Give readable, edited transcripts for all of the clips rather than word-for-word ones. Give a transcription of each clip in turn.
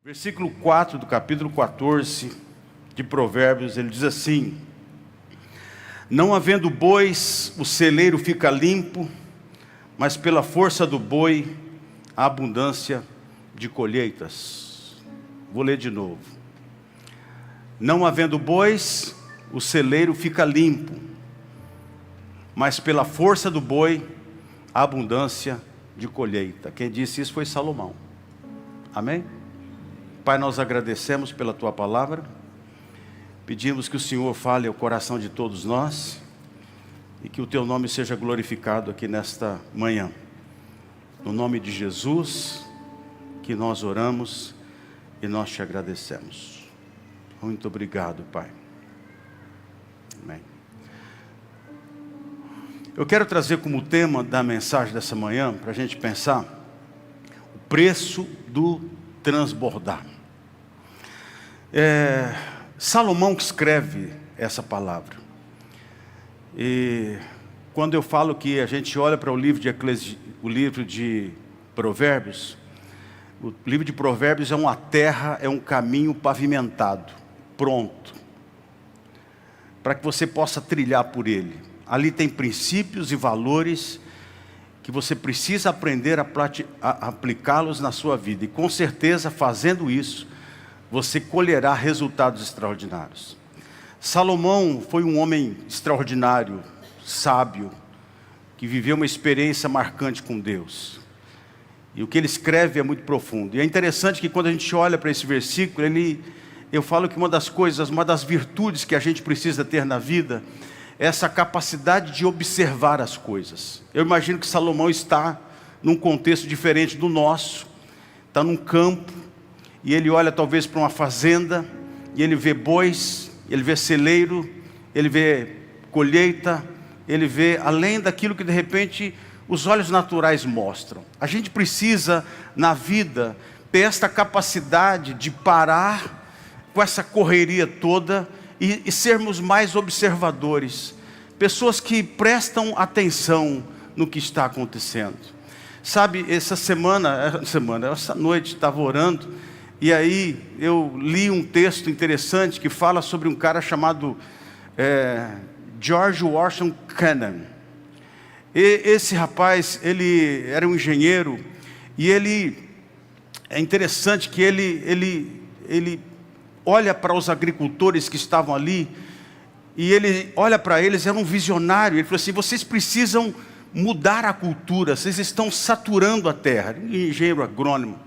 Versículo 4 do capítulo 14 de Provérbios, ele diz assim: não havendo bois, o celeiro fica limpo, mas pela força do boi, a abundância de colheitas. Vou ler de novo. Não havendo bois, o celeiro fica limpo, mas pela força do boi, a abundância de colheita. Quem disse isso foi Salomão. Amém? Pai, nós agradecemos pela Tua palavra, pedimos que o Senhor fale ao coração de todos nós, e que o Teu nome seja glorificado aqui nesta manhã. No nome de Jesus, que nós oramos e nós Te agradecemos. Muito obrigado, Pai. Amém. Eu quero trazer como tema da mensagem dessa manhã, para a gente pensar, o preço do transbordar. Salomão que escreve essa palavra. E quando eu falo que a gente olha para o livro de Provérbios, o livro de Provérbios é uma terra, é um caminho pavimentado, pronto, para que você possa trilhar por ele. Ali tem princípios e valores que você precisa aprender a aplicá-los na sua vida. E com certeza, fazendo isso, você colherá resultados extraordinários. Salomão foi um homem extraordinário, sábio, que viveu uma experiência marcante com Deus. E o que ele escreve é muito profundo. E é interessante que quando a gente olha para esse versículo, eu falo que uma das virtudes que a gente precisa ter na vida, essa capacidade de observar as coisas. Eu imagino que Salomão está num contexto diferente do nosso, está num campo, e ele olha talvez para uma fazenda, e ele vê bois, ele vê celeiro, ele vê colheita, ele vê além daquilo que de repente os olhos naturais mostram. A gente precisa na vida ter esta capacidade de parar com essa correria toda, e sermos mais observadores, pessoas que prestam atenção no que está acontecendo. Sabe, essa noite estava orando, e aí eu li um texto interessante que fala sobre um cara chamado George Washington Cannon. E esse rapaz, ele era um engenheiro, e é interessante que ele olha para os agricultores que estavam ali, e ele olha para eles, era um visionário. Ele falou assim: vocês precisam mudar a cultura, vocês estão saturando a terra. Engenheiro agrônomo,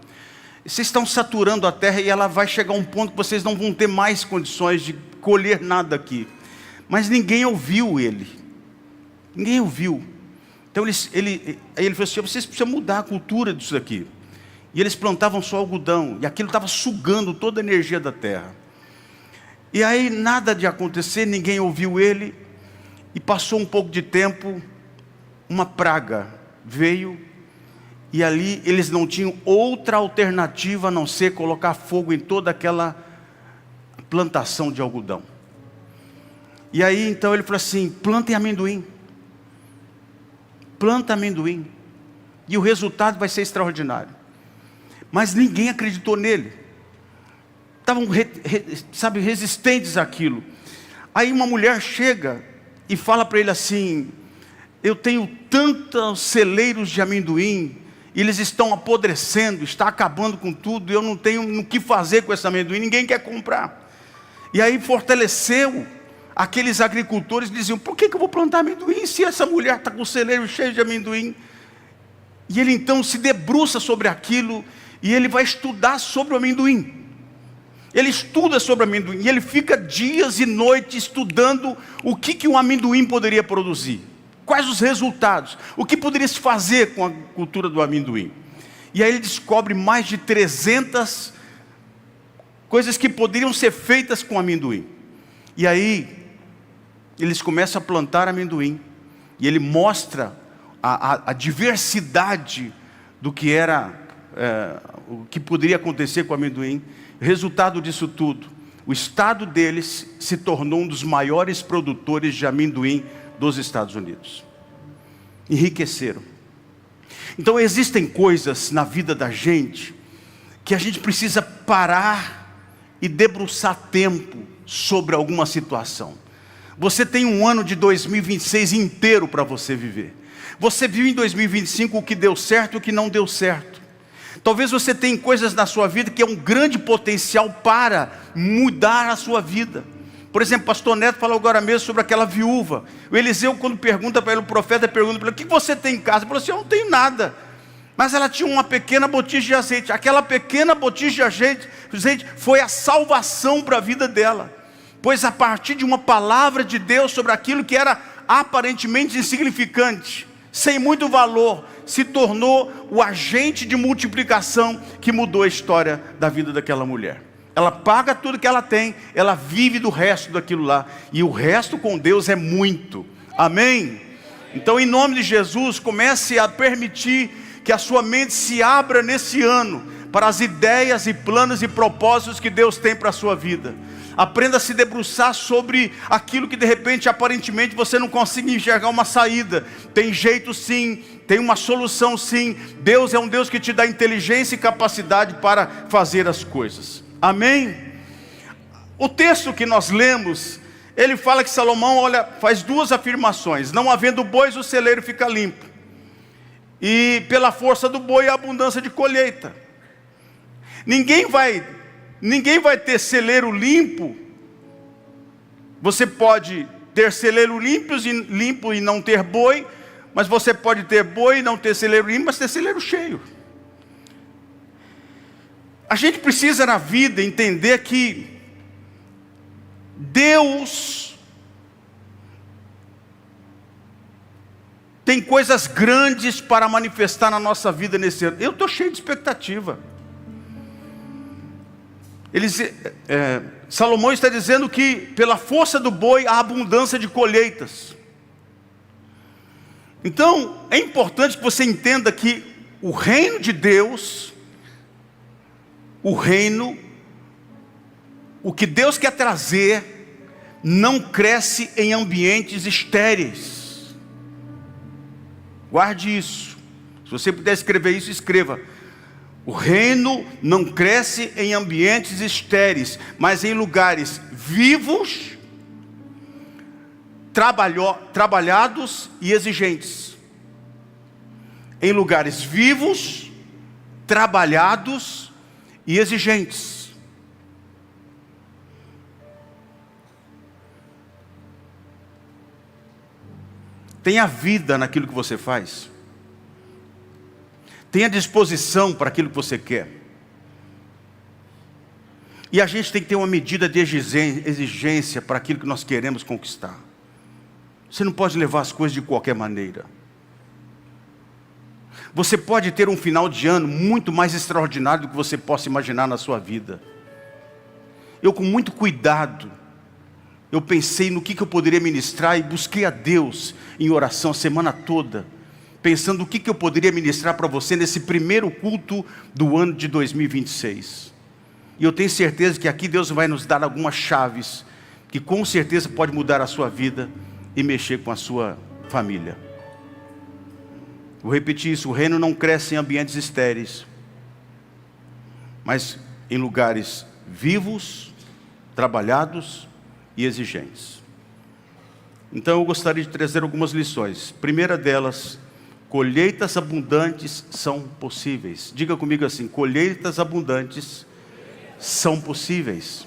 vocês estão saturando a terra, e ela vai chegar a um ponto que vocês não vão ter mais condições de colher nada aqui. Mas ninguém ouviu ele, ninguém ouviu. Então aí ele falou assim: vocês precisam mudar a cultura disso aqui. E eles plantavam só algodão, e aquilo estava sugando toda a energia da terra. E aí nada de acontecer, ninguém ouviu ele, e passou um pouco de tempo, uma praga veio, e ali eles não tinham outra alternativa a não ser colocar fogo em toda aquela plantação de algodão. E aí então ele falou assim: plantem amendoim, planta amendoim, e o resultado vai ser extraordinário. Mas ninguém acreditou nele. Estavam, resistentes àquilo. Aí uma mulher chega e fala para ele assim: eu tenho tantos celeiros de amendoim, e eles estão apodrecendo, está acabando com tudo, e eu não tenho o que fazer com esse amendoim, ninguém quer comprar. E aí fortaleceu aqueles agricultores que diziam: por que eu vou plantar amendoim se essa mulher está com o celeiro cheio de amendoim? E ele então se debruça sobre aquilo, e ele vai estudar sobre o amendoim. Ele estuda sobre o amendoim, e ele fica dias e noites estudando o que um amendoim poderia produzir. Quais os resultados, o que poderia se fazer com a cultura do amendoim. E aí ele descobre mais de 300 coisas que poderiam ser feitas com amendoim. E aí eles começam a plantar amendoim, e ele mostra a diversidade do que era, o que poderia acontecer com o amendoim. Resultado disso tudo, o estado deles se tornou um dos maiores produtores de amendoim dos Estados Unidos. Enriqueceram. Então existem coisas na vida da gente que a gente precisa parar e debruçar tempo sobre alguma situação. Você tem um ano de 2026 inteiro para você viver. Você viu em 2025 o que deu certo e o que não deu certo. Talvez você tenha coisas na sua vida que é um grande potencial para mudar a sua vida. Por exemplo, pastor Neto falou agora mesmo sobre aquela viúva. O Eliseu, quando pergunta para ele, o profeta pergunta para ele: o que você tem em casa? Ele falou assim: eu não tenho nada. Mas ela tinha uma pequena botija de azeite. Aquela pequena botija de azeite foi a salvação para a vida dela. Pois a partir de uma palavra de Deus sobre aquilo que era aparentemente insignificante, sem muito valor, se tornou o agente de multiplicação que mudou a história da vida daquela mulher. Ela paga tudo que ela tem, ela vive do resto daquilo lá. E o resto com Deus é muito. Amém? Então, em nome de Jesus, comece a permitir que a sua mente se abra nesse ano para as ideias e planos e propósitos que Deus tem para a sua vida. Aprenda a se debruçar sobre aquilo que de repente, aparentemente, você não consegue enxergar uma saída. Tem jeito sim, tem uma solução sim. Deus é um Deus que te dá inteligência e capacidade para fazer as coisas. Amém? O texto que nós lemos, ele fala que Salomão, faz duas afirmações: não havendo bois, o celeiro fica limpo, e pela força do boi a abundância de colheita. Ninguém vai ter celeiro limpo. Você pode ter celeiro limpo e não ter boi, mas você pode ter boi e não ter celeiro limpo, mas ter celeiro cheio. A gente precisa na vida entender que Deus tem coisas grandes para manifestar na nossa vida nesse ano. Eu estou cheio de expectativa. Salomão está dizendo que pela força do boi há abundância de colheitas. Então é importante que você entenda que o reino de Deus, o que Deus quer trazer, não cresce em ambientes estéreis. Guarde isso. Se você puder escrever isso, escreva: o reino não cresce em ambientes estéreis, mas em lugares vivos, trabalhados e exigentes. Em lugares vivos, trabalhados e exigentes. Tenha vida naquilo que você faz. Tenha disposição para aquilo que você quer. E a gente tem que ter uma medida de exigência para aquilo que nós queremos conquistar. Você não pode levar as coisas de qualquer maneira. Você pode ter um final de ano muito mais extraordinário do que você possa imaginar na sua vida. Eu, com muito cuidado, eu pensei no que eu poderia ministrar e busquei a Deus em oração a semana toda, pensando o que eu poderia ministrar para você nesse primeiro culto do ano de 2026. E eu tenho certeza que aqui Deus vai nos dar algumas chaves que com certeza pode mudar a sua vida e mexer com a sua família. Vou repetir isso: o reino não cresce em ambientes estéreis, mas em lugares vivos, trabalhados e exigentes. Então eu gostaria de trazer algumas lições. Primeira delas: colheitas abundantes são possíveis. Diga comigo assim: colheitas abundantes são possíveis.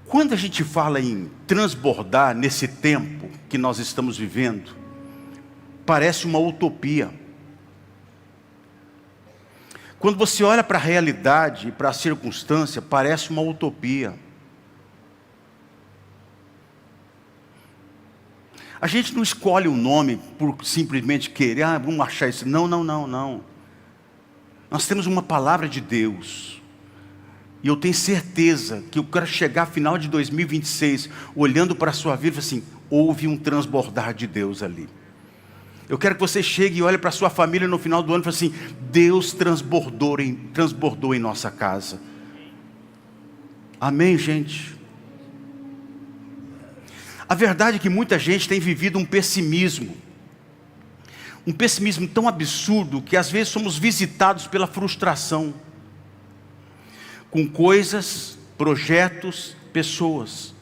Quando a gente fala em transbordar nesse tempo que nós estamos vivendo, parece uma utopia. Quando você olha para a realidade e para a circunstância, parece uma utopia. A gente não escolhe um nome por simplesmente querer, vamos achar isso. Não. Nós temos uma palavra de Deus. E eu tenho certeza que eu quero chegar ao final de 2026, olhando para a sua vida e assim: houve um transbordar de Deus ali. Eu quero que você chegue e olhe para a sua família no final do ano e fale assim: Deus transbordou em nossa casa. Amém, gente? A verdade é que muita gente tem vivido um pessimismo. Um pessimismo tão absurdo que às vezes somos visitados pela frustração com coisas, projetos, pessoas.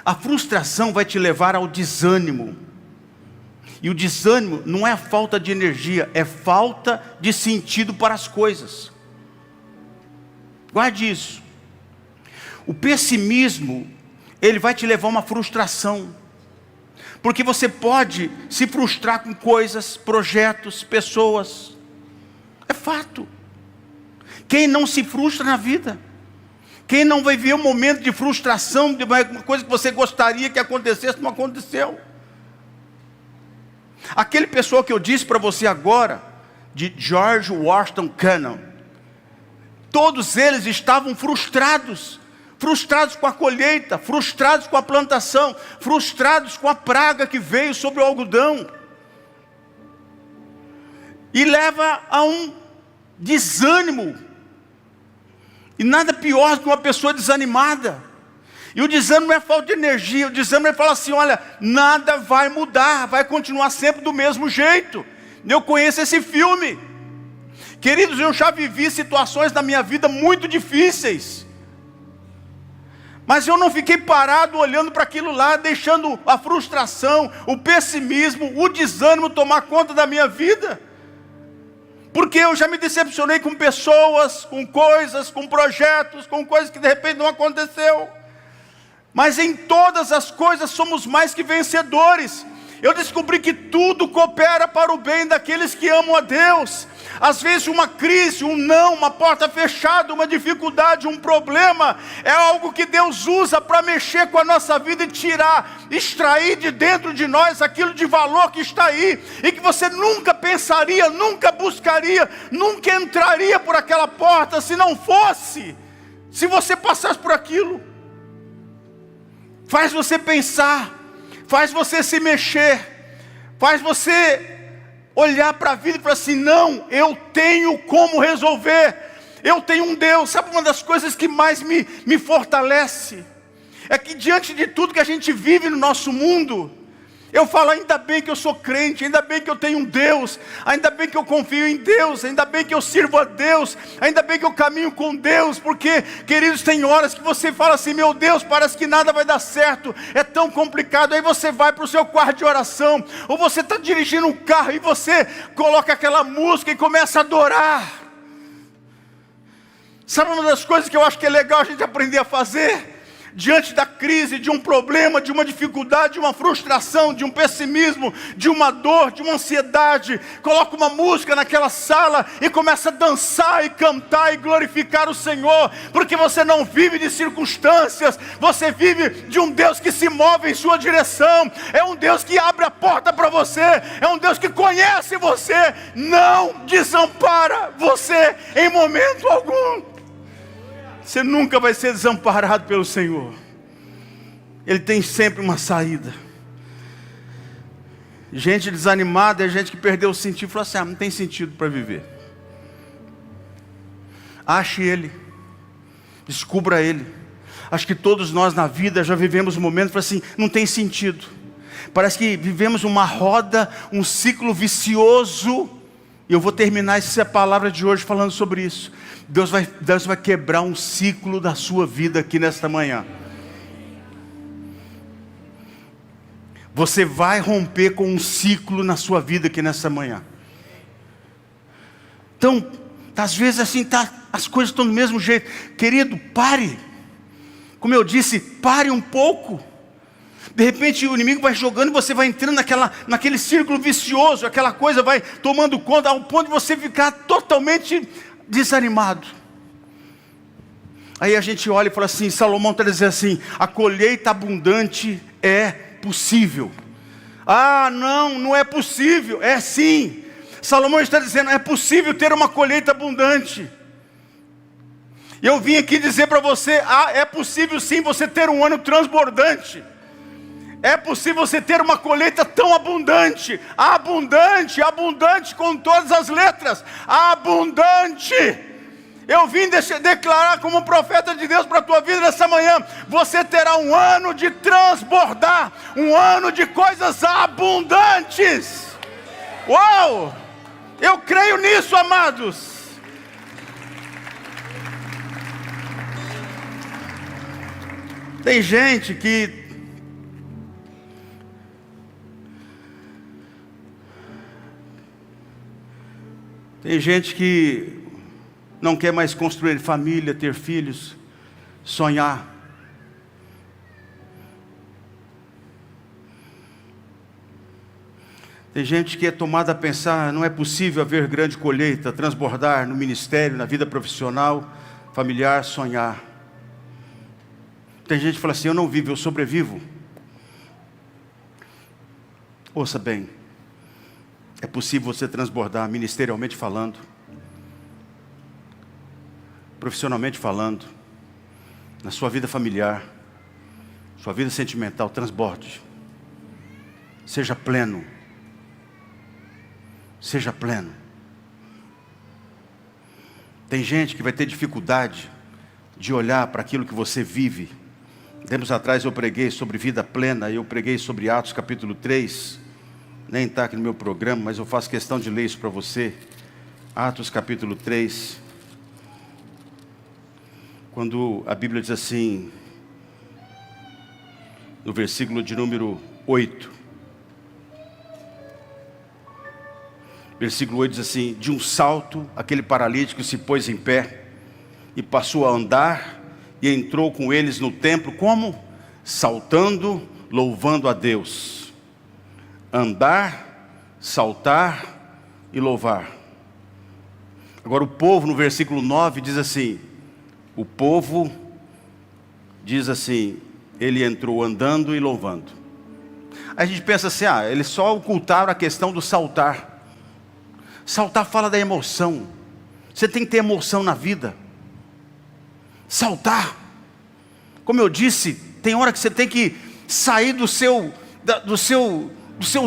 A frustração vai te levar ao desânimo. E o desânimo não é a falta de energia, é falta de sentido para as coisas. Guarde isso. O pessimismo, ele vai te levar a uma frustração. Porque você pode se frustrar com coisas, projetos, pessoas. É fato. Quem não se frustra na vida? Quem não vai ver um momento de frustração, de uma coisa que você gostaria que acontecesse, não aconteceu? Aquele pessoal que eu disse para você agora, de George Washington Carver, todos eles estavam frustrados. Frustrados com a colheita, frustrados com a plantação, frustrados com a praga que veio sobre o algodão. E leva a um desânimo. E nada pior do que uma pessoa desanimada. E o desânimo é falta de energia. O desânimo é falar assim: olha, nada vai mudar, vai continuar sempre do mesmo jeito. Eu conheço esse filme. Queridos, eu já vivi situações na minha vida muito difíceis. Mas eu não fiquei parado olhando para aquilo lá, deixando a frustração, o pessimismo, o desânimo tomar conta da minha vida. Porque eu já me decepcionei com pessoas, com coisas, com projetos, com coisas que de repente não aconteceu. Mas em todas as coisas somos mais que vencedores. Eu descobri que tudo coopera para o bem daqueles que amam a Deus. Às vezes uma crise, um não, uma porta fechada, uma dificuldade, um problema, é algo que Deus usa para mexer com a nossa vida e tirar, extrair de dentro de nós aquilo de valor que está aí, e que você nunca pensaria, nunca buscaria, nunca entraria por aquela porta se não fosse, se você passasse por aquilo. Faz você pensar, faz você se mexer, faz você olhar para a vida e falar assim: não, eu tenho como resolver, eu tenho um Deus. Sabe uma das coisas que mais me fortalece? É que diante de tudo que a gente vive no nosso mundo, eu falo: ainda bem que eu sou crente, ainda bem que eu tenho um Deus, ainda bem que eu confio em Deus, ainda bem que eu sirvo a Deus, ainda bem que eu caminho com Deus. Porque, queridos, tem horas que você fala assim: meu Deus, parece que nada vai dar certo, é tão complicado. Aí você vai para o seu quarto de oração, ou você está dirigindo um carro e você coloca aquela música e começa a adorar. Sabe uma das coisas que eu acho que é legal a gente aprender a fazer? Diante da crise, de um problema, de uma dificuldade, de uma frustração, de um pessimismo, de uma dor, de uma ansiedade, coloca uma música naquela sala e começa a dançar e cantar e glorificar o Senhor, porque você não vive de circunstâncias, você vive de um Deus que se move em sua direção, é um Deus que abre a porta para você, é um Deus que conhece você, não desampara você em momento algum. Você nunca vai ser desamparado pelo Senhor. Ele tem sempre uma saída. Gente desanimada é gente que perdeu o sentido. Falou assim: não tem sentido para viver. Ache Ele. Descubra Ele. Acho que todos nós na vida já vivemos um momento, falou assim: não tem sentido. Parece que vivemos uma roda, um ciclo vicioso. E eu vou terminar essa palavra de hoje falando sobre isso. Deus vai quebrar um ciclo da sua vida aqui nesta manhã. Você vai romper com um ciclo na sua vida aqui nesta manhã. Então, às vezes assim, as coisas estão do mesmo jeito. Querido, pare. Como eu disse, pare um pouco. De repente o inimigo vai jogando e você vai entrando naquele círculo vicioso. Aquela coisa vai tomando conta ao ponto de você ficar totalmente desanimado. Aí a gente olha e fala assim: Salomão está dizendo assim: a colheita abundante é possível. Ah, não é possível. É sim. Salomão está dizendo: é possível ter uma colheita abundante. E eu vim aqui dizer para você: é possível sim você ter um ano transbordante. É possível você ter uma colheita tão abundante, abundante com todas as letras, abundante. Eu vim declarar como profeta de Deus para a tua vida nessa manhã: você terá um ano de transbordar, um ano de coisas abundantes. Uau! Eu creio nisso, amados. Tem gente que não quer mais construir família, ter filhos, sonhar. Tem gente que é tomada a pensar, não é possível haver grande colheita, transbordar no ministério, na vida profissional, familiar, sonhar. Tem gente que fala assim, eu não vivo, eu sobrevivo. Ouça bem, é possível você transbordar ministerialmente falando, profissionalmente falando, na sua vida familiar, sua vida sentimental, transborde. Seja pleno. Seja pleno. Tem gente que vai ter dificuldade de olhar para aquilo que você vive. Tempos atrás eu preguei sobre vida plena, eu preguei sobre Atos capítulo 3, nem está aqui no meu programa, mas eu faço questão de ler isso para você. Atos capítulo 3, quando a Bíblia diz assim, no versículo de número 8, versículo 8 diz assim, de um salto, aquele paralítico se pôs em pé, e passou a andar, e entrou com eles no templo, como? Saltando, louvando a Deus. Andar, saltar e louvar. Agora o povo, no versículo 9, diz assim, o povo diz assim, ele entrou andando e louvando. Aí a gente pensa assim, eles só ocultaram a questão do saltar. Saltar fala da emoção. Você tem que ter emoção na vida. Saltar, como eu disse, tem hora que você tem que sair do seu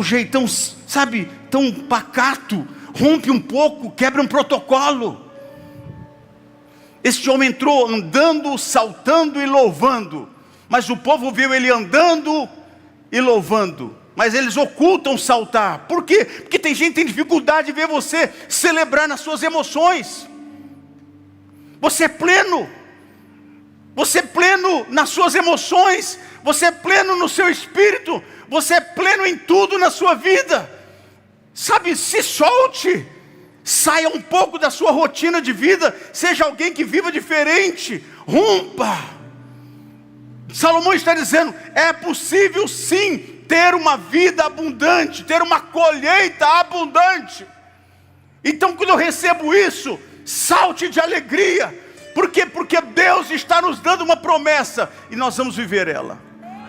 jeitão, sabe, tão pacato, rompe um pouco, quebra um protocolo. Este homem entrou andando, saltando e louvando, mas o povo viu ele andando e louvando, mas eles ocultam saltar. Por quê? Porque tem gente que tem dificuldade de ver você celebrar nas suas emoções. Você é pleno. Você é pleno nas suas emoções, você é pleno no seu espírito, você é pleno em tudo na sua vida. Sabe, se solte, saia um pouco da sua rotina de vida, seja alguém que viva diferente, rompa. Salomão está dizendo, é possível sim ter uma vida abundante, ter uma colheita abundante. Então quando eu recebo isso, salte de alegria. Por quê? Porque Deus está nos dando uma promessa e nós vamos viver ela.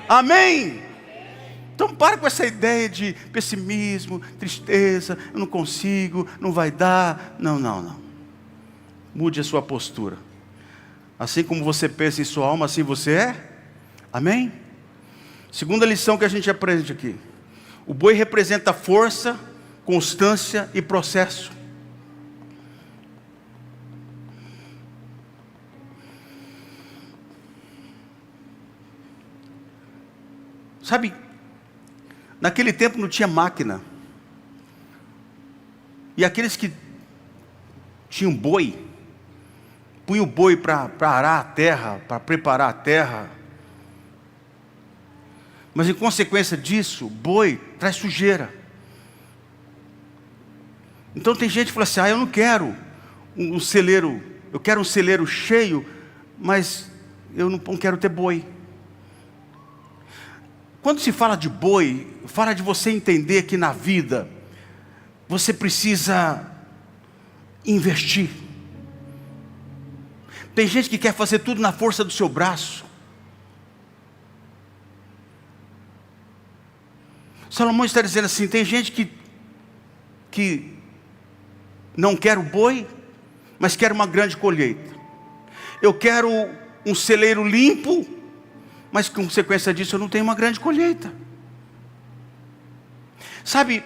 Amém? Então para com essa ideia de pessimismo, tristeza, eu não consigo, não vai dar. Não. Mude a sua postura. Assim como você pensa em sua alma, assim você é. Amém? Segunda lição que a gente aprende aqui. O boi representa força, constância e processo. Sabe, naquele tempo não tinha máquina. E aqueles que tinham boi, punham o boi para arar a terra, para preparar a terra. Mas em consequência disso, boi traz sujeira. Então tem gente que fala assim, eu não quero um celeiro, eu quero um celeiro cheio, mas eu não quero ter boi. Quando se fala de boi, fala de você entender que na vida, você precisa investir. Tem gente que quer fazer tudo na força do seu braço. Salomão está dizendo assim, tem gente que não quer o boi, mas quer uma grande colheita. Eu quero um celeiro limpo, mas consequência disso eu não tenho uma grande colheita. Sabe,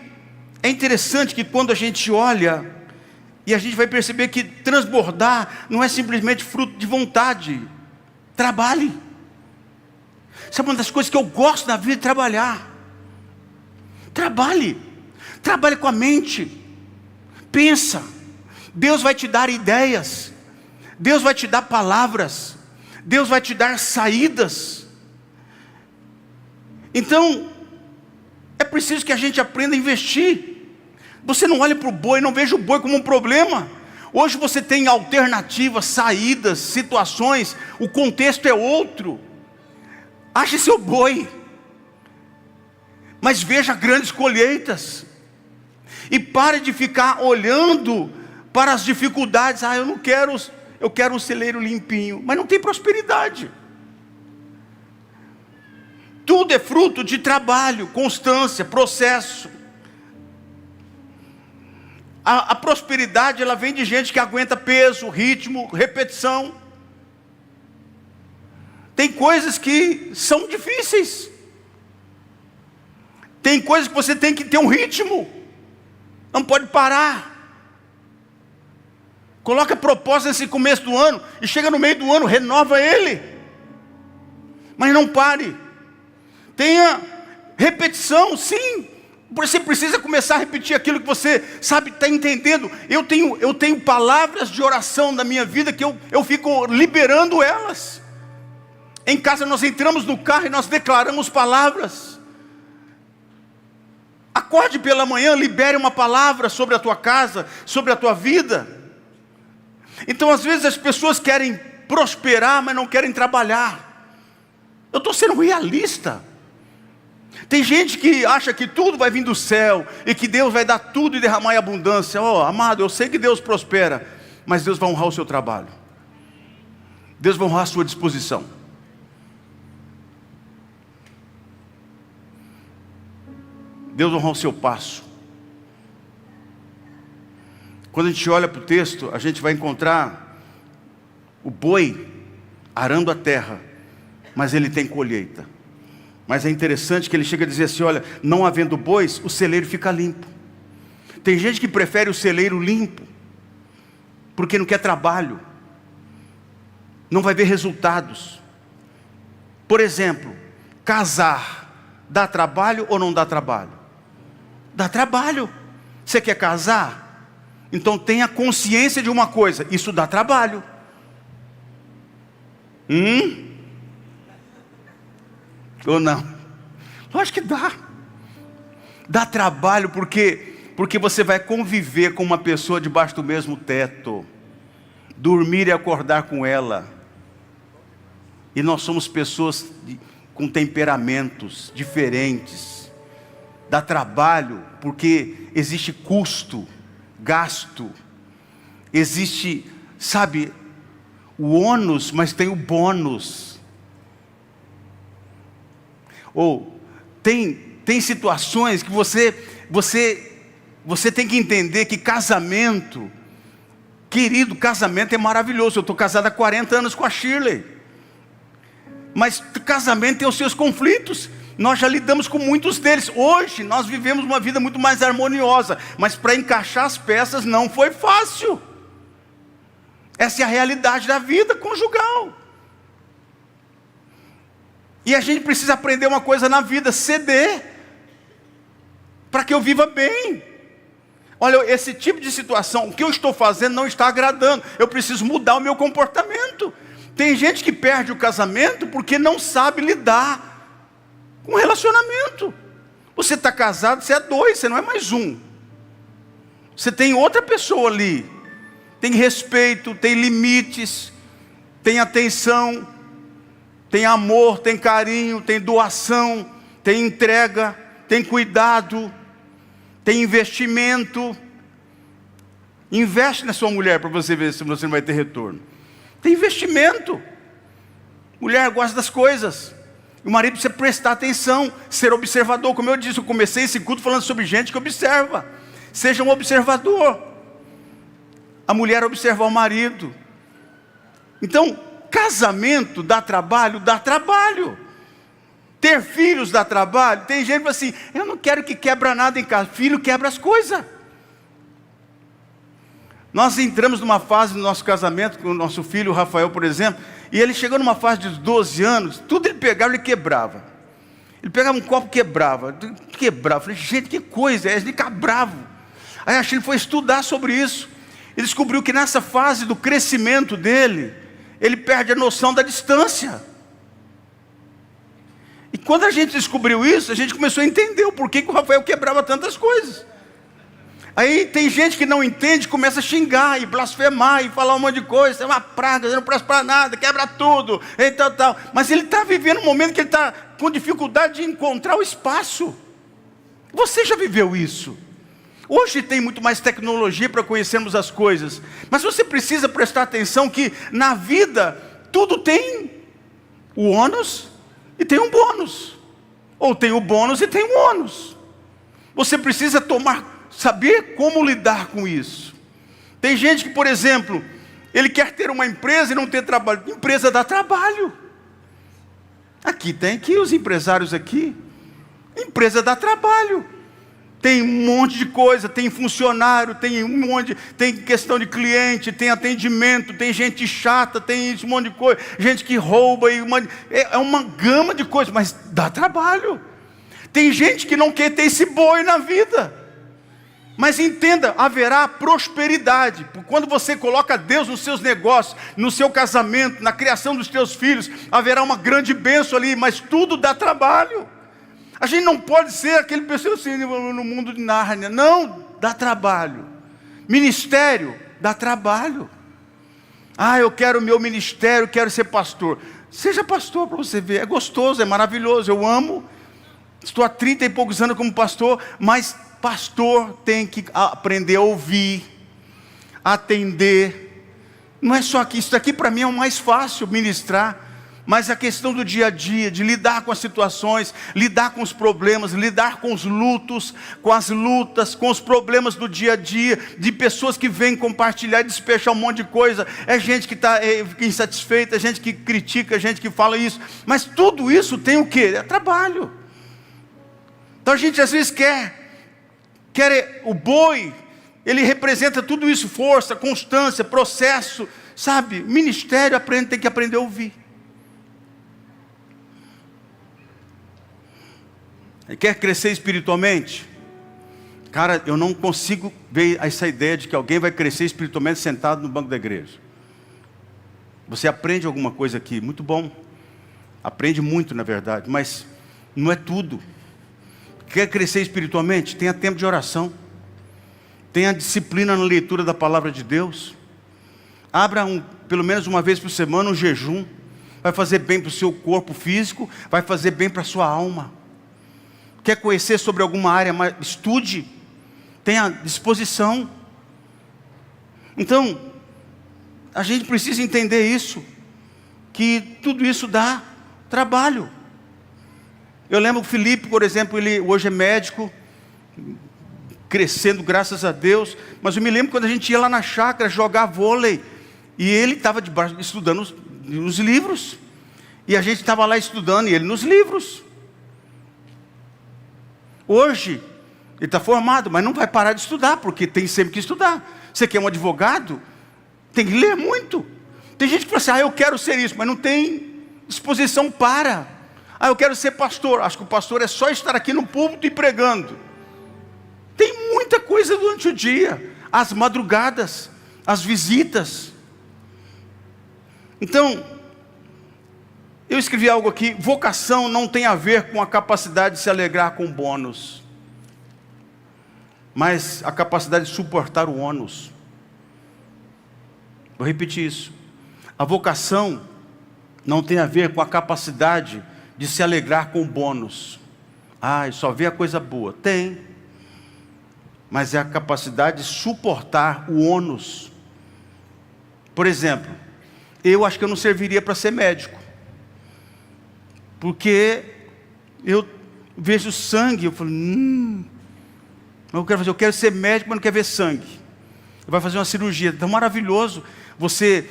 é interessante que quando a gente olha, e a gente vai perceber que transbordar não é simplesmente fruto de vontade. Trabalhe. Sabe uma das coisas que eu gosto na vida é trabalhar. Trabalhe. Trabalhe com a mente. Pensa. Deus vai te dar ideias. Deus vai te dar palavras. Deus vai te dar saídas. Então, é preciso que a gente aprenda a investir. Você não olhe para o boi, não veja o boi como um problema. Hoje você tem alternativas, saídas, situações. O contexto é outro. Ache seu boi. Mas veja grandes colheitas. E pare de ficar olhando para as dificuldades. Eu quero um celeiro limpinho. Mas não tem prosperidade. Tudo é fruto de trabalho, constância, processo. A prosperidade, ela vem de gente que aguenta peso, ritmo, repetição. Tem coisas que são difíceis. Tem coisas que você tem que ter um ritmo. Não pode parar. Coloca propósito nesse começo do ano. E chega no meio do ano, renova ele. Mas não pare. Tenha repetição, sim. Você precisa começar a repetir aquilo que você sabe, está entendendo. Eu tenho palavras de oração na minha vida que eu fico liberando elas. Em casa nós entramos no carro e nós declaramos palavras. Acorde pela manhã, libere uma palavra sobre a tua casa, sobre a tua vida. Então às vezes as pessoas querem prosperar, mas não querem trabalhar. Eu estou sendo realista. Tem gente que acha que tudo vai vir do céu e que Deus vai dar tudo e derramar em abundância. Amado, eu sei que Deus prospera, mas Deus vai honrar o seu trabalho. Deus vai honrar a sua disposição. Deus vai honrar o seu passo. Quando a gente olha para o texto, a gente vai encontrar o boi arando a terra, mas ele tem colheita. Mas é interessante que ele chega a dizer assim, olha, não havendo bois, o celeiro fica limpo. Tem gente que prefere o celeiro limpo, porque não quer trabalho, não vai ver resultados. Por exemplo, casar, dá trabalho ou não dá trabalho? Dá trabalho. Você quer casar? Então tenha consciência de uma coisa, isso dá trabalho. Ou não? Lógico que dá. Dá trabalho porque você vai conviver com uma pessoa debaixo do mesmo teto. Dormir e acordar com ela. E nós somos pessoas com temperamentos diferentes. Dá trabalho porque existe custo, gasto. Existe, sabe, o ônus, mas tem o bônus. Ou tem situações que você tem que entender que casamento, querido, casamento é maravilhoso. Eu estou casado há 40 anos com a Shirley. Mas casamento tem os seus conflitos. Nós já lidamos com muitos deles. Hoje nós vivemos uma vida muito mais harmoniosa. Mas para encaixar as peças não foi fácil. Essa é a realidade da vida conjugal. E a gente precisa aprender uma coisa na vida: ceder, para que eu viva bem. Olha, esse tipo de situação, o que eu estou fazendo não está agradando, eu preciso mudar o meu comportamento. Tem gente que perde o casamento porque não sabe lidar com o relacionamento. Você está casado, você é dois, você não é mais um. Você tem outra pessoa ali. Tem respeito, tem limites, tem atenção, tem amor, tem carinho, tem doação, tem entrega, tem cuidado, tem investimento. Investe na sua mulher para você ver se você não vai ter retorno. Tem investimento. Mulher gosta das coisas. O marido precisa prestar atenção, ser observador. Como eu disse, eu comecei esse culto falando sobre gente que observa. Seja um observador. A mulher observar o marido. Então, casamento dá trabalho? Dá trabalho. Ter filhos dá trabalho? Tem gente que fala assim, eu não quero que quebra nada em casa. Filho quebra as coisas. Nós entramos numa fase no nosso casamento, com o nosso filho, o Rafael, por exemplo, e ele chegou numa fase de 12 anos, tudo ele pegava e quebrava. Ele pegava um copo e quebrava. Eu falei, gente, que coisa, ele fica bravo. Aí acho que ele foi estudar sobre isso. Ele descobriu que nessa fase do crescimento dele, ele perde a noção da distância. E quando a gente descobriu isso, a gente começou a entender o porquê que o Rafael quebrava tantas coisas. Aí tem gente que não entende, começa a xingar e blasfemar e falar um monte de coisa, é uma praga, não presta para nada, quebra tudo, e tal. Mas ele está vivendo um momento que ele está com dificuldade de encontrar o espaço. Você já viveu isso? Hoje tem muito mais tecnologia para conhecermos as coisas, mas você precisa prestar atenção que na vida tudo tem o ônus e tem um bônus, ou tem o bônus e tem o ônus. Você precisa saber como lidar com isso. Tem gente que, por exemplo, ele quer ter uma empresa e não ter trabalho. Empresa dá trabalho. Aqui os empresários aqui. Empresa dá trabalho. Tem um monte de coisa, tem funcionário, tem questão de cliente, tem atendimento, tem gente chata, tem um monte de coisa, gente que rouba, é uma gama de coisas, mas dá trabalho. Tem gente que não quer ter esse boi na vida. Mas entenda, haverá prosperidade. Quando você coloca Deus nos seus negócios, no seu casamento, na criação dos teus filhos, haverá uma grande bênção ali, mas tudo dá trabalho. A gente não pode ser aquele pessoa assim no mundo de Nárnia. Não, dá trabalho. Ministério, dá trabalho. Eu quero o meu ministério, quero ser pastor. Seja pastor para você ver, é gostoso, é maravilhoso, eu amo. Estou há 30 e poucos anos como pastor, mas pastor tem que aprender a ouvir, atender. Não é só aqui, isso aqui para mim é o mais fácil, ministrar. Mas a questão do dia a dia, de lidar com as situações, lidar com os problemas, lidar com os lutos, com as lutas, com os problemas do dia a dia, de pessoas que vêm compartilhar e despechar um monte de coisa. É gente que está insatisfeita, é gente que critica, é gente que fala isso. Mas tudo isso tem o quê? É trabalho. Então a gente às vezes quer o boi, ele representa tudo isso, força, constância, processo, sabe? Ministério tem que aprender a ouvir. Quer crescer espiritualmente? Cara, eu não consigo ver essa ideia de que alguém vai crescer espiritualmente sentado no banco da igreja. Você aprende alguma coisa aqui, muito bom. Aprende muito, na verdade, mas não é tudo. Quer crescer espiritualmente? Tenha tempo de oração. Tenha disciplina na leitura da palavra de Deus. Abra pelo menos uma vez por semana um jejum. Vai fazer bem para o seu corpo físico, vai fazer bem para a sua alma. Quer conhecer sobre alguma área, mas estude, tenha disposição. Então, a gente precisa entender isso, que tudo isso dá trabalho. Eu lembro que o Felipe, por exemplo, ele hoje é médico, crescendo, graças a Deus, mas eu me lembro quando a gente ia lá na chácara jogar vôlei, e ele estava estudando os livros, e a gente estava lá estudando, e ele nos livros. Hoje, ele está formado, mas não vai parar de estudar, porque tem sempre que estudar. Você quer um advogado? Tem que ler muito. Tem gente que fala assim, eu quero ser isso, mas não tem disposição para. Eu quero ser pastor. Acho que o pastor é só estar aqui no púlpito e pregando. Tem muita coisa durante o dia. As madrugadas, as visitas. Então, eu escrevi algo aqui, vocação não tem a ver com a capacidade de se alegrar com bônus, mas a capacidade de suportar o ônus. Vou repetir isso. A vocação não tem a ver com a capacidade de se alegrar com bônus. Só vê a coisa boa. Tem, mas é a capacidade de suportar o ônus. Por exemplo, eu acho que eu não serviria para ser médico. Porque eu vejo sangue, eu falo, eu quero ser médico, mas não quero ver sangue. Vai fazer uma cirurgia, tão maravilhoso você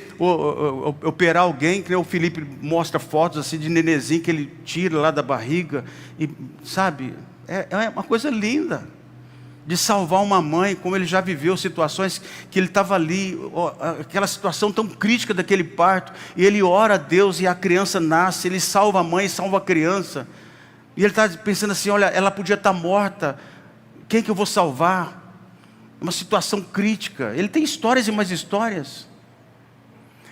operar alguém, que o Felipe mostra fotos assim de nenezinho que ele tira lá da barriga, e sabe, é uma coisa linda, de salvar uma mãe, como ele já viveu situações que ele estava ali, aquela situação tão crítica daquele parto, e ele ora a Deus e a criança nasce, ele salva a mãe, salva a criança. E ele está pensando assim, olha, ela podia estar morta, quem que eu vou salvar? É uma situação crítica. Ele tem histórias e mais histórias.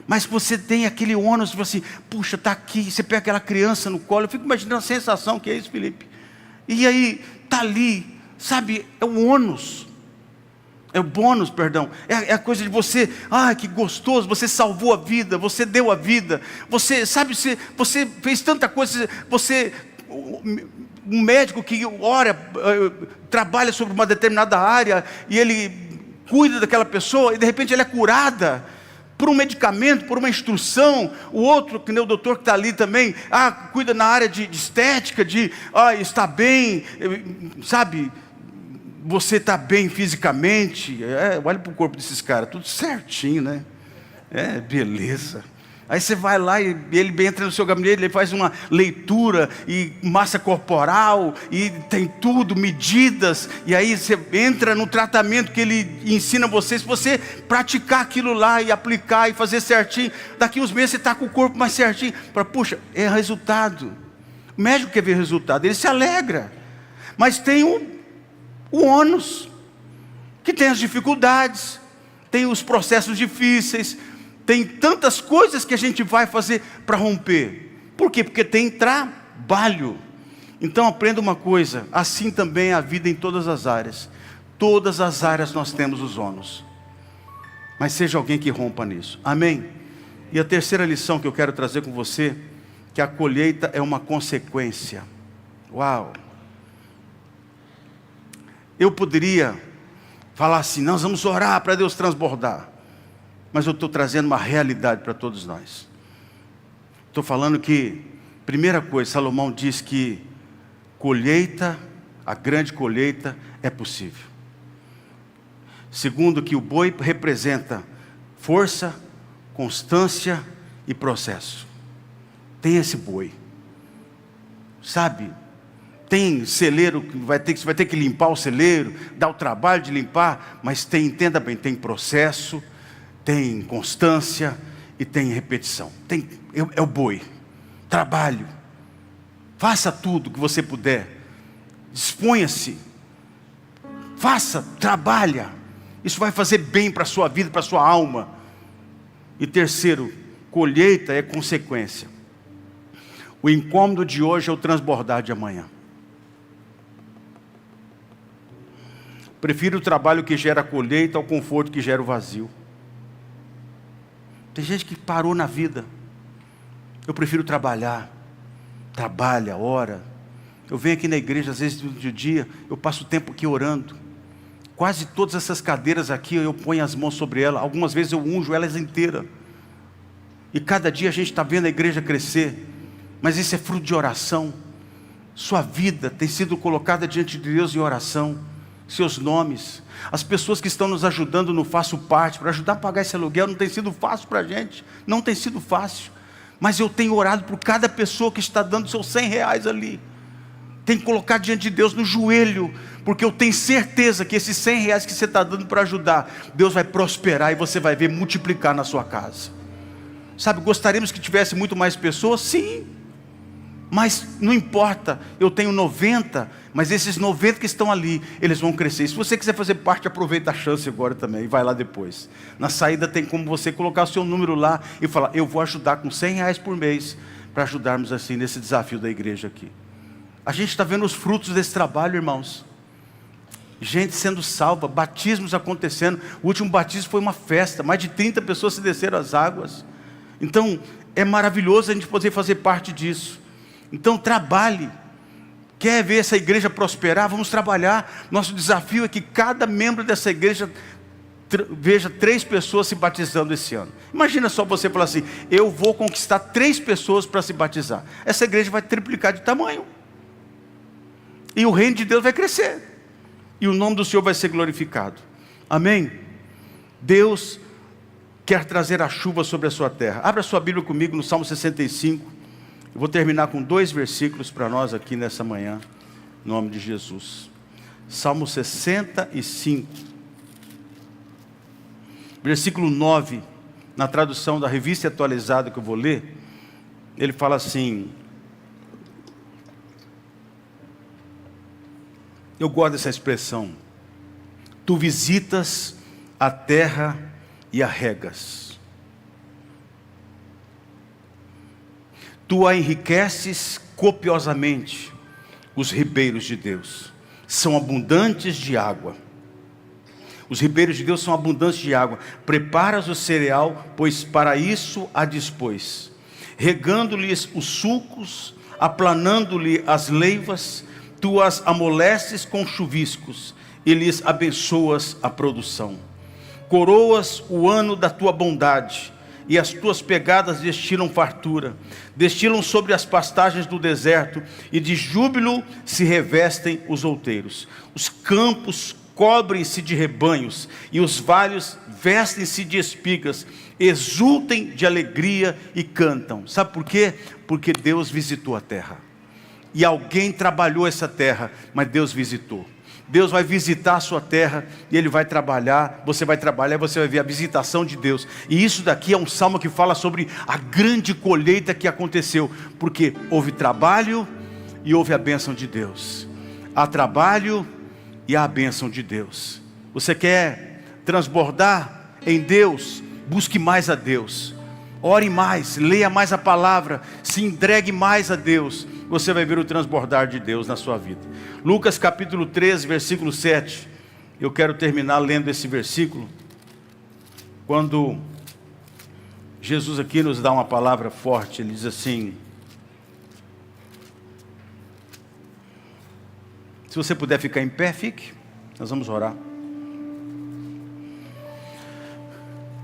Mas você tem aquele ônus, de assim, puxa, está aqui, você pega aquela criança no colo, eu fico imaginando a sensação que é isso, Felipe. E aí, está ali, sabe, é o ônus. É o bônus, perdão. É a coisa de você, que gostoso, você salvou a vida, você deu a vida. Você, sabe, você fez tanta coisa, um médico que ora, trabalha sobre uma determinada área, e ele cuida daquela pessoa, e de repente ela é curada, por um medicamento, por uma instrução. O outro, que nem o doutor que está ali também, cuida na área de estética, está bem, sabe, você está bem fisicamente, olha para o corpo desses caras, tudo certinho, né? Beleza. Aí você vai lá e ele entra no seu gabinete, ele faz uma leitura, e massa corporal, e tem tudo, medidas, e aí você entra no tratamento que ele ensina você. Se você praticar aquilo lá, e aplicar, e fazer certinho, daqui uns meses você está com o corpo mais certinho. Puxa, é resultado. O médico quer ver resultado, ele se alegra. Mas tem o ônus, que tem as dificuldades, tem os processos difíceis, tem tantas coisas que a gente vai fazer para romper. Por quê? Porque tem trabalho. Então aprenda uma coisa, assim também é a vida em todas as áreas. Todas as áreas nós temos os ônus. Mas seja alguém que rompa nisso. Amém? E a terceira lição que eu quero trazer com você, que a colheita é uma consequência. Uau! Eu poderia falar assim, nós vamos orar para Deus transbordar. Mas eu estou trazendo uma realidade para todos nós. Estou falando que, primeira coisa, Salomão diz que colheita, a grande colheita é possível. Segundo, que o boi representa força, constância e processo. Tem esse boi, sabe? Tem celeiro que você vai ter que limpar o celeiro, dar o trabalho de limpar, mas entenda bem, tem processo, tem constância e tem repetição. É o boi. Trabalho. Faça tudo que você puder. Disponha-se. Faça, trabalha. Isso vai fazer bem para a sua vida, para a sua alma. E terceiro, colheita é consequência. O incômodo de hoje é o transbordar de amanhã. Prefiro o trabalho que gera colheita ao conforto que gera o vazio. Tem gente que parou na vida. Eu prefiro trabalhar. Trabalha, ora. Eu venho aqui na igreja, às vezes durante o dia, eu passo o tempo aqui orando. Quase todas essas cadeiras aqui, eu ponho as mãos sobre elas. Algumas vezes eu unjo elas inteiras. E cada dia a gente está vendo a igreja crescer. Mas isso é fruto de oração. Sua vida tem sido colocada diante de Deus em oração. Seus nomes. As pessoas que estão nos ajudando no Faço Parte, para ajudar a pagar esse aluguel, não tem sido fácil para a gente. Não tem sido fácil. Mas eu tenho orado por cada pessoa que está dando seus R$100 ali. Tem que colocar diante de Deus no joelho, porque eu tenho certeza que esses R$100 que você está dando para ajudar, Deus vai prosperar e você vai ver multiplicar na sua casa. Sabe, gostaríamos que tivesse muito mais pessoas? Sim. Mas não importa, eu tenho 90, mas esses 90 que estão ali, eles vão crescer. Se você quiser fazer parte, aproveita a chance agora também, e vai lá depois. Na saída tem como você colocar o seu número lá e falar, eu vou ajudar com R$100 por mês, para ajudarmos assim nesse desafio da igreja aqui. A gente está vendo os frutos desse trabalho, irmãos. Gente sendo salva, batismos acontecendo. O último batismo foi uma festa, mais de 30 pessoas se desceram às águas. Então, é maravilhoso a gente poder fazer parte disso. Então trabalhe. Quer ver essa igreja prosperar? Vamos trabalhar. Nosso desafio é que cada membro dessa igreja veja 3 pessoas se batizando esse ano. Imagina só você falar assim, eu vou conquistar 3 pessoas para se batizar. Essa igreja vai triplicar de tamanho. E o reino de Deus vai crescer. E o nome do Senhor vai ser glorificado. Amém? Deus quer trazer a chuva sobre a sua terra. Abra sua Bíblia comigo no Salmo 65. Eu vou terminar com 2 versículos para nós aqui nessa manhã, em nome de Jesus. Salmo 65, versículo 9, na tradução da Revista Atualizada que eu vou ler, ele fala assim, Eu gosto dessa expressão. Tu visitas a terra e a regas. Tu a enriqueces copiosamente. Os ribeiros de Deus são abundantes de água. Os ribeiros de Deus são abundantes de água. Preparas o cereal, pois para isso a dispôs. Regando-lhes os sulcos, aplanando-lhe as leivas, tu as amoleces com chuviscos e lhes abençoas a produção. Coroas o ano da tua bondade, e as tuas pegadas destilam fartura. Destilam sobre as pastagens do deserto, e de júbilo se revestem os outeiros. Os campos cobrem-se de rebanhos, e os vales vestem-se de espigas. Exultem de alegria e cantam. Sabe por quê? Porque Deus visitou a terra. E alguém trabalhou essa terra, mas Deus visitou. Deus vai visitar a sua terra e Ele vai trabalhar, você vai trabalhar e você vai ver a visitação de Deus. E isso daqui é um salmo que fala sobre a grande colheita que aconteceu, porque houve trabalho e houve a bênção de Deus. Há trabalho e há a bênção de Deus. Você quer transbordar em Deus? Busque mais a Deus. Ore mais, leia mais a palavra, se entregue mais a Deus. Você vai ver o transbordar de Deus na sua vida. Lucas capítulo 13, versículo 7. Eu quero terminar lendo esse versículo. Quando Jesus aqui nos dá uma palavra forte, Ele diz assim: se você puder ficar em pé, fique. Nós vamos orar.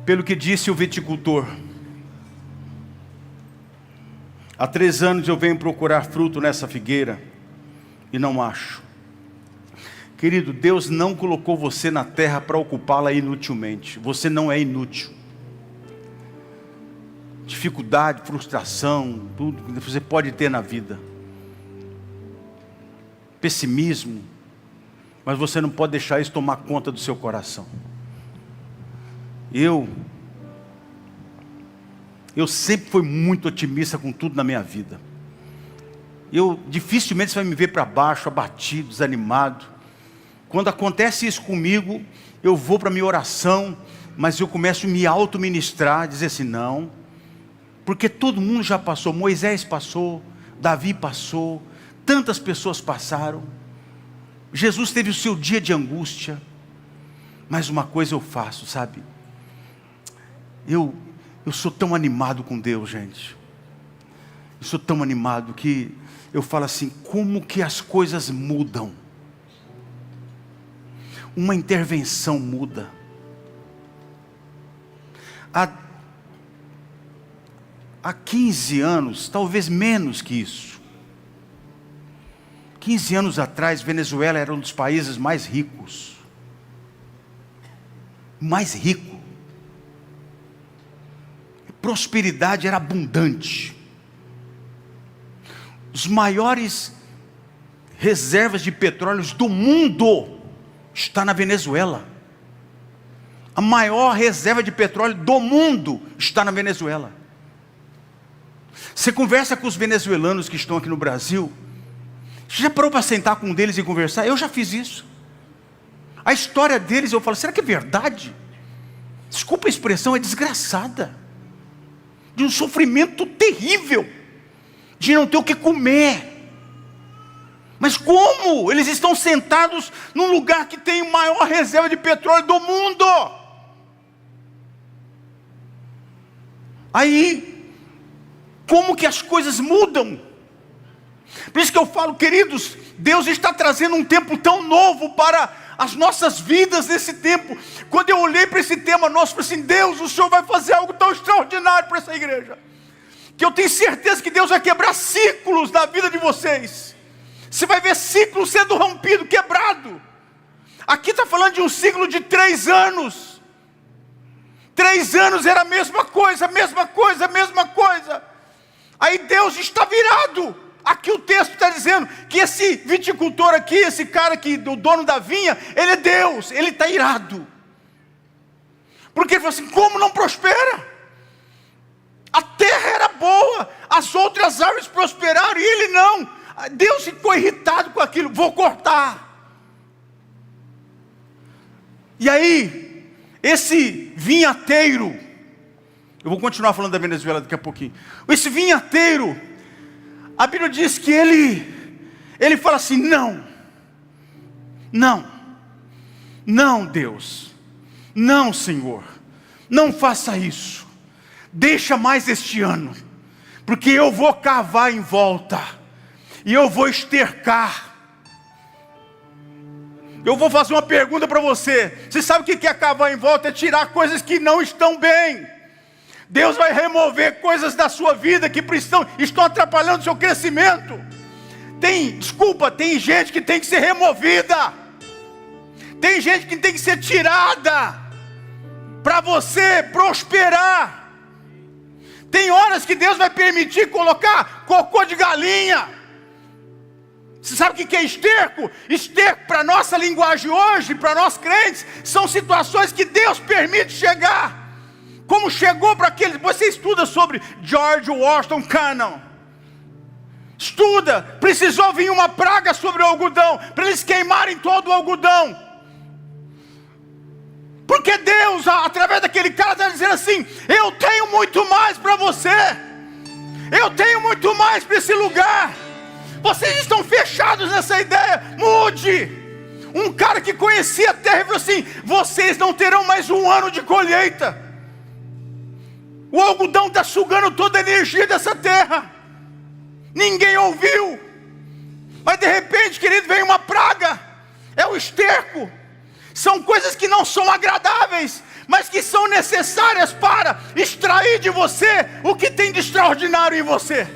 Pelo que disse o viticultor: há 3 anos eu venho procurar fruto nessa figueira e não acho. Querido, Deus não colocou você na terra para ocupá-la inutilmente. Você não é inútil. Dificuldade, frustração, tudo que você pode ter na vida, pessimismo, mas você não pode deixar isso tomar conta do seu coração. Eu sempre fui muito otimista com tudo na minha vida. Dificilmente você vai me ver para baixo, abatido, desanimado. Quando acontece isso comigo, eu vou para a minha oração, mas eu começo a me auto-ministrar, dizer assim: não, porque todo mundo já passou. Moisés passou, Davi passou, tantas pessoas passaram. Jesus teve o seu dia de angústia. Mas uma coisa eu faço, sabe? Eu sou tão animado com Deus, gente. Eu sou tão animado que eu falo assim: como que as coisas mudam? Uma intervenção muda. Há 15 anos, talvez menos que isso, 15 anos atrás, Venezuela era um dos países mais ricos. Mais rico. Prosperidade era abundante. Os maiores reservas de petróleo do mundo está na Venezuela. A maior reserva de petróleo do mundo está na Venezuela. Você conversa com os venezuelanos que estão aqui no Brasil. Você já parou para sentar com um deles e conversar? Eu já fiz isso. A história deles, eu falo: será que é verdade? Desculpa a expressão, é desgraçada. De um sofrimento terrível, de não ter o que comer. Mas como? Eles estão sentados num lugar que tem a maior reserva de petróleo do mundo. Aí, como que as coisas mudam? Por isso que eu falo, queridos, Deus está trazendo um tempo tão novo para as nossas vidas nesse tempo. Quando eu olhei para esse tema nosso, eu falei assim: Deus, o Senhor vai fazer algo tão extraordinário para essa igreja, que eu tenho certeza que Deus vai quebrar ciclos na vida de vocês. Você vai ver ciclos sendo rompido, quebrado. Aqui está falando de um ciclo de 3 anos. 3 anos era a mesma coisa, a mesma coisa, a mesma coisa. Aí Deus está virado. Aqui o texto está dizendo que esse viticultor aqui, esse cara aqui, o dono da vinha, ele é Deus, ele está irado. Porque ele falou assim: como não prospera? A terra era boa, as outras árvores prosperaram e ele não. Deus ficou irritado com aquilo: vou cortar. E aí, esse vinhateiro, eu vou continuar falando da Venezuela daqui a pouquinho. Esse vinhateiro, a Bíblia diz que ele fala assim: não Deus, não Senhor, não faça isso, deixa mais este ano, porque eu vou cavar em volta, e eu vou estercar. Eu vou fazer uma pergunta para você. Você sabe o que é cavar em volta? É tirar coisas que não estão bem. Deus vai remover coisas da sua vida que estão atrapalhando o seu crescimento. Tem gente que tem que ser removida. Tem gente que tem que ser tirada para você prosperar. Tem horas que Deus vai permitir colocar cocô de galinha. Você sabe o que é esterco? Esterco, para a nossa linguagem hoje, para nós crentes, são situações que Deus permite chegar. Como chegou para aqueles... Você estuda sobre George Washington Carver. Estuda. Precisou vir uma praga sobre o algodão, para eles queimarem todo o algodão. Porque Deus, através daquele cara, está dizendo assim: eu tenho muito mais para você. Eu tenho muito mais para esse lugar. Vocês estão fechados nessa ideia. Mude. Um cara que conhecia a terra e falou assim: vocês não terão mais um ano de colheita. O algodão está sugando toda a energia dessa terra. Ninguém ouviu. Mas de repente, querido, vem uma praga. É o esterco. São coisas que não são agradáveis, mas que são necessárias para extrair de você o que tem de extraordinário em você.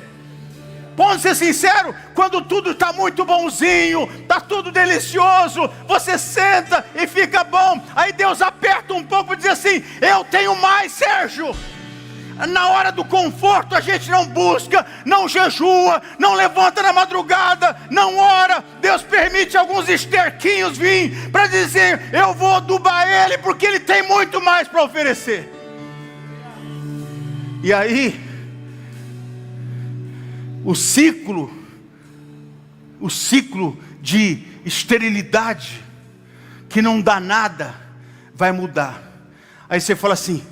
Pode ser sincero, quando tudo está muito bonzinho, está tudo delicioso, você senta e fica bom. Aí Deus aperta um pouco e diz assim: eu tenho mais, Sérgio. Na hora do conforto a gente não busca, não jejua, não levanta na madrugada, não ora. Deus permite alguns esterquinhos vir para dizer: eu vou adubar ele, porque ele tem muito mais para oferecer. E aí, o ciclo de esterilidade, que não dá nada, vai mudar. Aí você fala assim: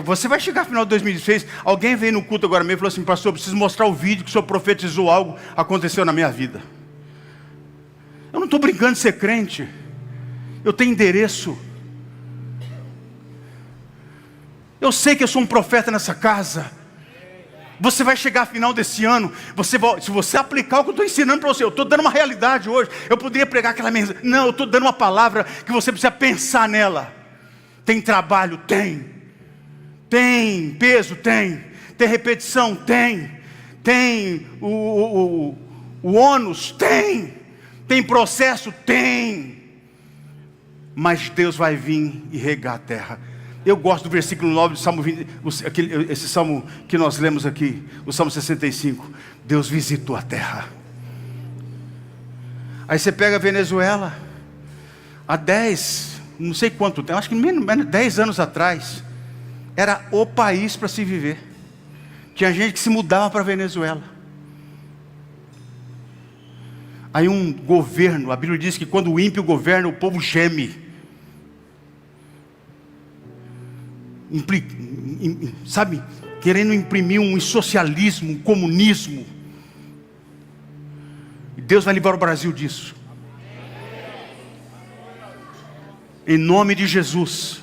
você vai chegar no final de 2016, alguém veio no culto agora mesmo e falou assim: pastor, eu preciso mostrar o vídeo que o senhor profetizou, algo aconteceu na minha vida. Eu não estou brincando de ser crente, eu tenho endereço. Eu sei que eu sou um profeta nessa casa. Você vai chegar ao final desse ano, se você aplicar o que eu estou ensinando para você, eu estou dando uma realidade hoje. Eu poderia pregar aquela mensagem, não, eu estou dando uma palavra que você precisa pensar nela. Tem trabalho? Tem. Tem peso? Tem. Tem repetição? Tem. Tem o ônus? Tem. Tem processo? Tem. Mas Deus vai vir e regar a terra. Eu gosto do versículo 9 do Salmo 20, esse salmo que nós lemos aqui, o Salmo 65. Deus visitou a terra. Aí você pega a Venezuela, há 10, não sei quanto tempo, acho que menos 10 anos atrás, era o país para se viver. Tinha gente que se mudava para a Venezuela. Aí um governo, a Bíblia diz que quando o ímpio governa, o povo geme. Sabe, querendo imprimir um socialismo, um comunismo. E Deus vai livrar o Brasil disso. Em nome de Jesus.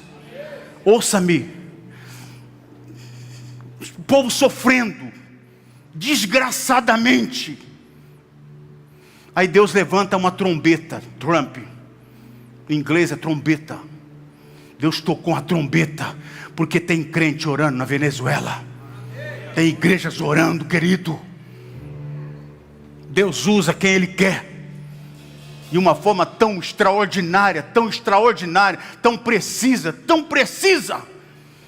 Ouça-me. O povo sofrendo desgraçadamente. Aí Deus levanta uma trombeta. Trump, em inglês é trombeta. Deus tocou a trombeta, porque tem crente orando na Venezuela. Tem igrejas orando, querido. Deus usa quem Ele quer. De uma forma tão extraordinária, tão precisa.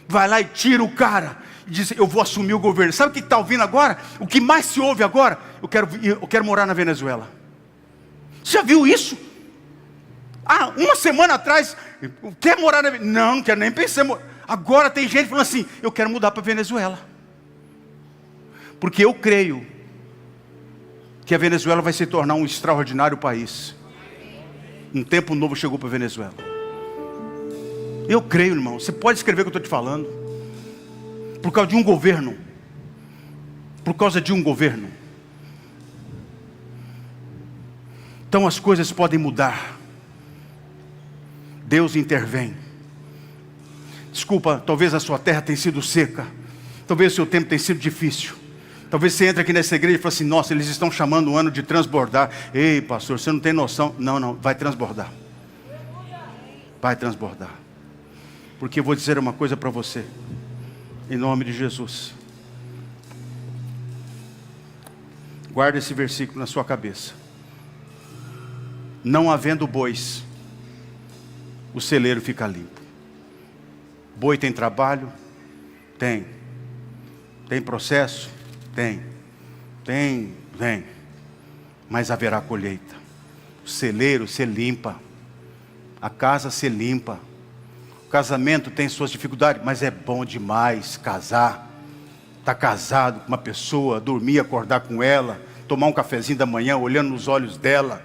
Vai lá e tira o cara. E diz: eu vou assumir o governo. Sabe o que está ouvindo agora? O que mais se ouve agora? Eu quero morar na Venezuela. Você já viu isso? Uma semana atrás, quer morar na Venezuela? Não quero nem pensar. Agora tem gente falando assim: eu quero mudar para a Venezuela. Porque eu creio que a Venezuela vai se tornar um extraordinário país. Um tempo novo chegou para a Venezuela. Eu creio, irmão. Você pode escrever o que eu estou te falando. Por causa de um governo. Por causa de um governo. Então as coisas podem mudar. Deus intervém. Desculpa, talvez a sua terra tenha sido seca. Talvez o seu tempo tenha sido difícil. Talvez você entre aqui nessa igreja e fale assim: nossa, eles estão chamando o ano de transbordar. Ei, pastor, você não tem noção. Não, vai transbordar. Vai transbordar. Porque eu vou dizer uma coisa para você. Em nome de Jesus. Guarda esse versículo na sua cabeça. Não havendo bois, o celeiro fica limpo. Boi tem trabalho? Tem. Tem processo? Tem. Mas haverá colheita. O celeiro se limpa. A casa se limpa. O casamento tem suas dificuldades, mas é bom demais casar. Estar casado com uma pessoa, dormir, acordar com ela, tomar um cafezinho da manhã, olhando nos olhos dela.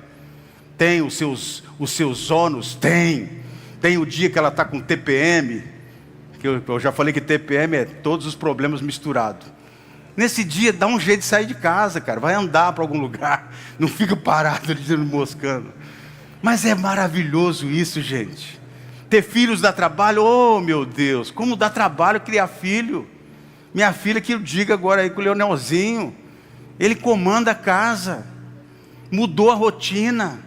Tem os seus ônus? Tem o dia que ela está com TPM, que eu já falei que TPM é todos os problemas misturados. Nesse dia, dá um jeito de sair de casa, cara. Vai andar para algum lugar. Não fica parado dizendo moscando. Mas é maravilhoso isso, gente. Ter filhos dá trabalho. Oh, meu Deus, como dá trabalho criar filho. Minha filha, que eu diga agora aí com o Leonelzinho. Ele comanda a casa. Mudou a rotina.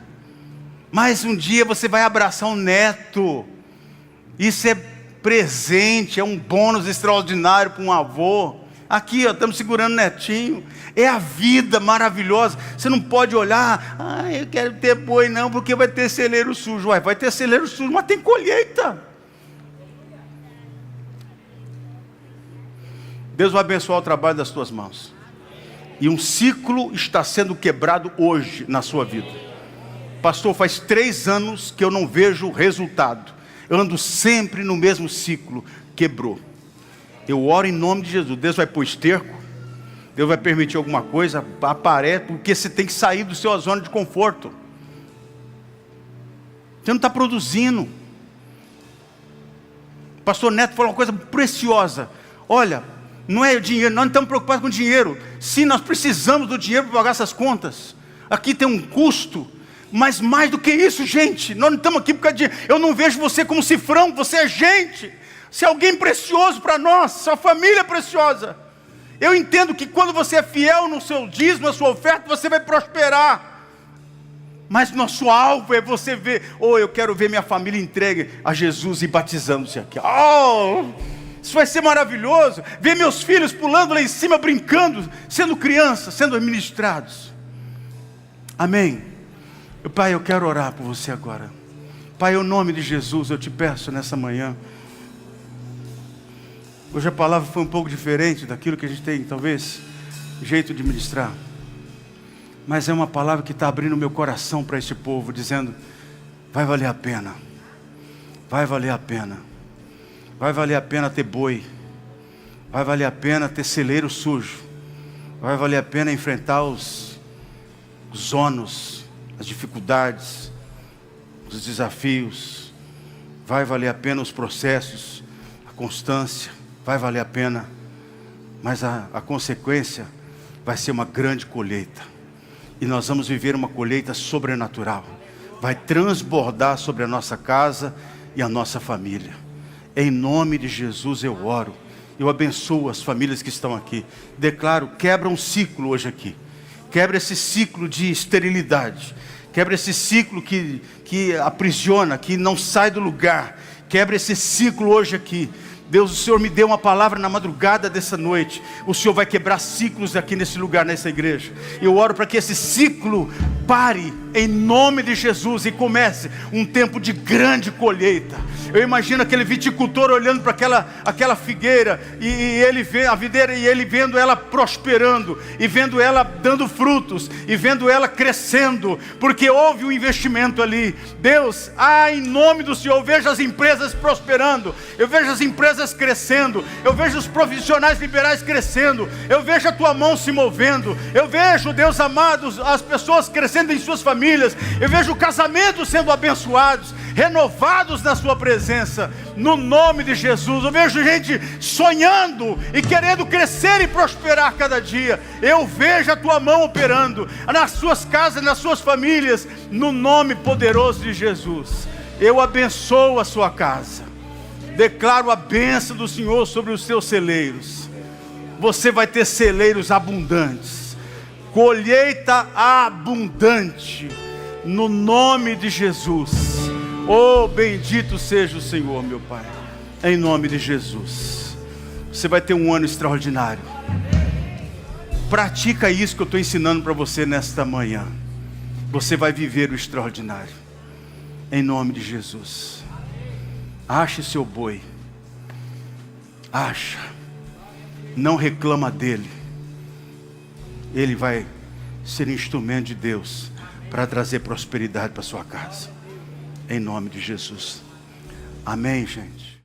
Mas um dia você vai abraçar um neto. Isso é presente, é um bônus extraordinário para um avô. Aqui, ó, estamos segurando o netinho. É a vida maravilhosa. Você não pode olhar: eu quero ter boi não, porque vai ter celeiro sujo. Vai ter celeiro sujo, mas tem colheita. Deus vai abençoar o trabalho das tuas mãos. E um ciclo está sendo quebrado hoje na sua vida. Pastor, faz 3 anos que eu não vejo resultado. Eu ando sempre no mesmo ciclo. Quebrou. Eu oro em nome de Jesus. Deus vai pôr esterco. Deus vai permitir alguma coisa. Aparece, porque você tem que sair do seu zona de conforto. Você não está produzindo. O pastor Neto falou uma coisa preciosa. Olha, não é dinheiro, nós não estamos preocupados com dinheiro. Sim, nós precisamos do dinheiro para pagar essas contas. Aqui tem um custo. Mas mais do que isso, gente, nós não estamos aqui por causa de... Eu não vejo você como cifrão, você é gente. Você é alguém precioso para nós, sua família é preciosa. Eu entendo que quando você é fiel no seu dízimo, na sua oferta, você vai prosperar. Mas nosso alvo é você ver: eu quero ver minha família entregue a Jesus e batizando-se aqui. Isso vai ser maravilhoso. Ver meus filhos pulando lá em cima, brincando, sendo crianças, sendo ministrados. Amém. Pai, eu quero orar por você agora. Pai, em nome de Jesus, eu te peço nessa manhã. Hoje a palavra foi um pouco diferente daquilo que a gente tem, talvez, jeito de ministrar. Mas é uma palavra que está abrindo meu coração para esse povo, dizendo: vai valer a pena. Vai valer a pena. Vai valer a pena ter boi. Vai valer a pena ter celeiro sujo. Vai valer a pena enfrentar os ônus, as dificuldades, os desafios. Vai valer a pena os processos, a constância. Vai valer a pena. Mas a consequência vai ser uma grande colheita. E nós vamos viver uma colheita sobrenatural. Vai transbordar sobre a nossa casa e a nossa família. Em nome de Jesus eu oro. Eu abençoo as famílias que estão aqui. Declaro: quebra um ciclo hoje aqui. Quebra esse ciclo de esterilidade. Quebra esse ciclo que aprisiona, que não sai do lugar. Quebra esse ciclo hoje aqui. Deus, o Senhor me deu uma palavra na madrugada dessa noite. O Senhor vai quebrar ciclos aqui nesse lugar, nessa igreja. Eu oro para que esse ciclo pare em nome de Jesus e comece um tempo de grande colheita. Eu imagino aquele viticultor olhando para aquela figueira e ele vê a videira, e ele vendo ela prosperando, e vendo ela dando frutos, e vendo ela crescendo, porque houve um investimento ali. Deus, em nome do Senhor, eu vejo as empresas prosperando, eu vejo as empresas empresas crescendo, eu vejo os profissionais liberais crescendo, eu vejo a tua mão se movendo, eu vejo, Deus amado, as pessoas crescendo em suas famílias, eu vejo casamentos sendo abençoados, renovados na sua presença, no nome de Jesus. Eu vejo gente sonhando e querendo crescer e prosperar cada dia. Eu vejo a tua mão operando nas suas casas, nas suas famílias, no nome poderoso de Jesus. Eu abençoo a sua casa, declaro a bênção do Senhor sobre os seus celeiros. Você vai ter celeiros abundantes, colheita abundante, no nome de Jesus. Oh, bendito seja o Senhor, meu Pai, em nome de Jesus. Você vai ter um ano extraordinário. Pratica isso que eu estou ensinando para você nesta manhã. Você vai viver o extraordinário, em nome de Jesus. Ache seu boi, acha, não reclama dele. Ele vai ser instrumento de Deus para trazer prosperidade para sua casa, em nome de Jesus. Amém, gente.